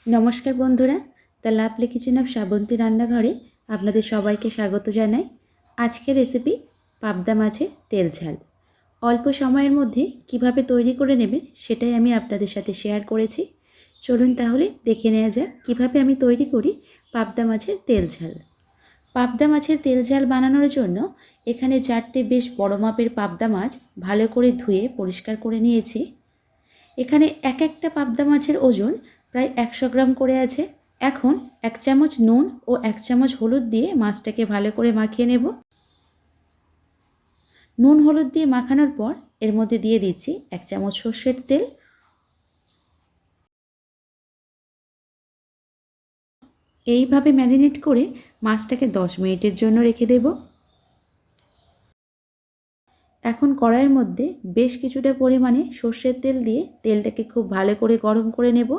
নমস্কার বন্ধুরা, the lovely kitchen of Srabanti রান্নাঘরে আপনাদের সবাইকে স্বাগত জানাই। আজকের রেসিপি পাবদা মাছের তেল ঝাল। অল্প সময়ের মধ্যে কিভাবে তৈরি করে নেবেন সেটাই আমি আপনাদের সাথে শেয়ার করেছি। চলুন তাহলে দেখে নেওয়া যাক কীভাবে আমি তৈরি করি পাবদা মাছের তেল ঝাল। পাবদা মাছের তেল ঝাল বানানোর জন্য এখানে 4টে বেশ বড় মাপের পাবদা মাছ ভালো করে ধুয়ে পরিষ্কার করে নিয়েছি। এখানে একটা পাবদা মাছের ওজন প্রায় 100 গ্রাম করে আছে। এখন 1 চামচ নুন ও 1 চামচ হলুদ দিয়ে মাছটাকে ভালো করে মাখিয়ে নেব। নুন হলুদ দিয়ে মাখানোর পর এর মধ্যে দিয়ে দিচ্ছি 1 চামচ সর্ষের তেল। এইভাবে ম্যারিনেট করে মাছটাকে 10 মিনিটের জন্য রেখে দেব। এখন কড়াইয়ের মধ্যে বেশ কিছুটা পরিমাণে সর্ষের তেল দিয়ে তেলটাকে খুব ভালো করে গরম করে নেব।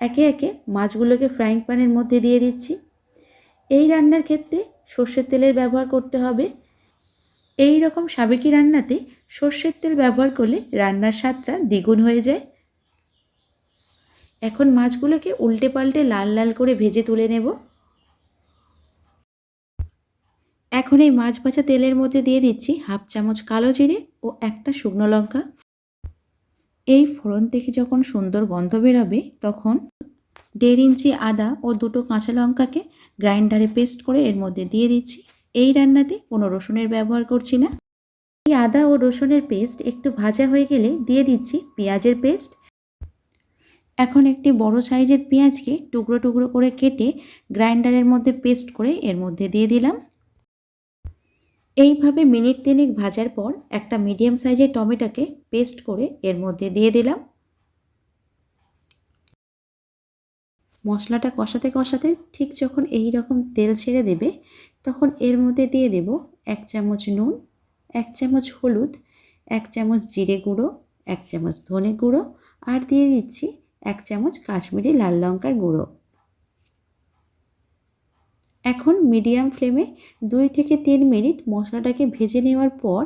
একে একে মাছগুলোকে ফ্রাইং প্যানের মধ্যে দিয়ে দিচ্ছি। এই রান্নার ক্ষেত্রে সর্ষের তেলের ব্যবহার করতে হবে। এই রকম সাবেকি রান্নাতে সর্ষের তেল ব্যবহার করলে রান্নার স্বাদটা দ্বিগুণ হয়ে যায়। এখন মাছগুলোকে উল্টে পাল্টে লাল লাল করে ভেজে তুলে নেব। এখন এই মাছ ভাজা তেলের মধ্যে দিয়ে দিচ্ছি 1/2 চামচ কালো জিরে ও 1টা শুকনো লঙ্কা। এই ফোড়ন থেকে যখন সুন্দর গন্ধ বেরোবে তখন 1.5 ইঞ্চি আদা ও 2টো কাঁচা লঙ্কাকে গ্রাইন্ডারে পেস্ট করে এর মধ্যে দিয়ে দিচ্ছি। এই রান্নাতে কোনো রসুনের ব্যবহার করছি না। এই আদা ও রসুনের পেস্ট একটু ভাজা হয়ে গেলে দিয়ে দিচ্ছি পেঁয়াজের পেস্ট। এখন একটি বড় সাইজের পেঁয়াজকে টুকরো টুকরো করে কেটে গ্রাইন্ডারের মধ্যে পেস্ট করে এর মধ্যে দিয়ে দিলাম। এইভাবে মিনিট 3 ভাজার পর একটা মিডিয়াম সাইজের টমেটোকে পেস্ট করে এর মধ্যে দিয়ে দিলাম। মশলাটা কষাতে কষাতে ঠিক যখন এই রকম তেল ছেড়ে দেবে তখন এর মধ্যে দিয়ে দেব 1 চামচ নুন, 1 চামচ হলুদ, 1 চামচ জিরে গুঁড়ো, 1 চামচ ধনে গুঁড়ো আর দিয়ে দিচ্ছি 1 চামচ কাশ্মীরি লাল লঙ্কার গুঁড়ো। এখন মিডিয়াম ফ্লেমে 2 থেকে 3 মিনিট মশলাটাকে ভেজে নেওয়ার পর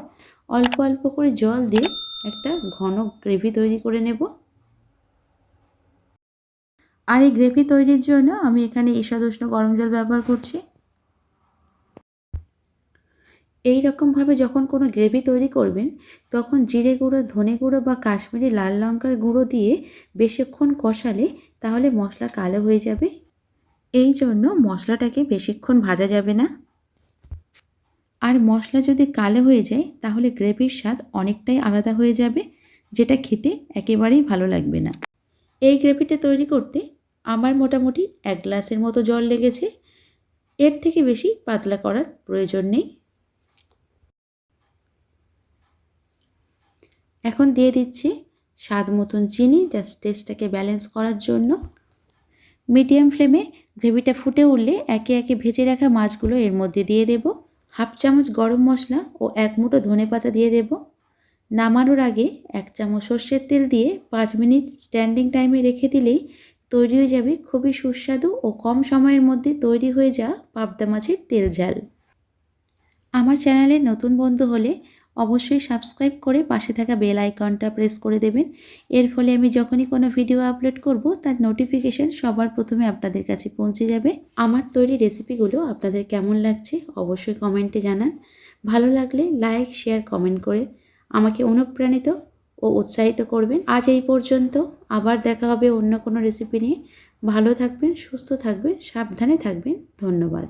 অল্প অল্প করে জল দিয়ে একটা ঘন গ্রেভি তৈরি করে নেব। আর এই গ্রেভি তৈরির জন্য আমি এখানে ঈষৎ উষ্ণ গরম জল ব্যবহার করছি। এই রকমভাবে যখন কোনো গ্রেভি তৈরি করবেন তখন জিরে গুঁড়ো, ধনে গুঁড়ো বা কাশ্মীরি লাল লঙ্কার গুঁড়ো দিয়ে বেশিক্ষণ কষালে তাহলে মশলা কালো হয়ে যাবে। এই জন্য মশলাটাকে বেশিক্ষণ ভাজা যাবে না। আর মশলা যদি কালো হয়ে যায় তাহলে গ্রেভির স্বাদ অনেকটাই আলাদা হয়ে যাবে, যেটা খেতে একেবারেই ভালো লাগবে না। এই গ্রেভিটা তৈরি করতে আমার মোটামুটি 1 গ্লাসের মতো জল লেগেছে। এর থেকে বেশি পাতলা করার প্রয়োজন নেই। এখন দিয়ে দিচ্ছি স্বাদ মতন চিনি, জাস্ট টেস্টটাকে ব্যালেন্স করার জন্য। মিডিয়াম ফ্লেমে গ্রেভিটা ফুটে উঠলে একে একে ভেজে রাখা মাছগুলো এর মধ্যে দিয়ে দেব। 1/2 চামচ গরম মশলা ও 1 মুঠো ধনেপাতা দিয়ে দেব। নামানোর আগে 1 চামচ সর্ষের তেল দিয়ে 5 মিনিট স্ট্যান্ডিং টাইমে রেখে দিলেই তৈরি হয়ে যাবে খুবই সুস্বাদু ও কম সময়ের মধ্যে তৈরি হয়ে যাওয়া পাবদা মাছের তেল ঝাল। আমার চ্যানেলে নতুন বন্ধু হলে অবশ্যই সাবস্ক্রাইব করে পাশে থাকা বেল আইকনটা প্রেস করে দেবেন। এর ফলে আমি যখনই কোনো ভিডিও আপলোড করব তার নোটিফিকেশন সবার প্রথমে আপনাদের কাছে পৌঁছে যাবে। আমার তৈরি রেসিপিগুলো আপনাদের কেমন লাগছে অবশ্যই কমেন্টে জানান। ভালো লাগলে লাইক, শেয়ার, কমেন্ট করে আমাকে অনুপ্রাণিত ও উৎসাহিত করবেন। আজ এই পর্যন্ত, আবার দেখা হবে অন্য কোনো রেসিপি নিয়ে। ভালো থাকবেন, সুস্থ থাকবেন, সাবধানে থাকবেন। ধন্যবাদ।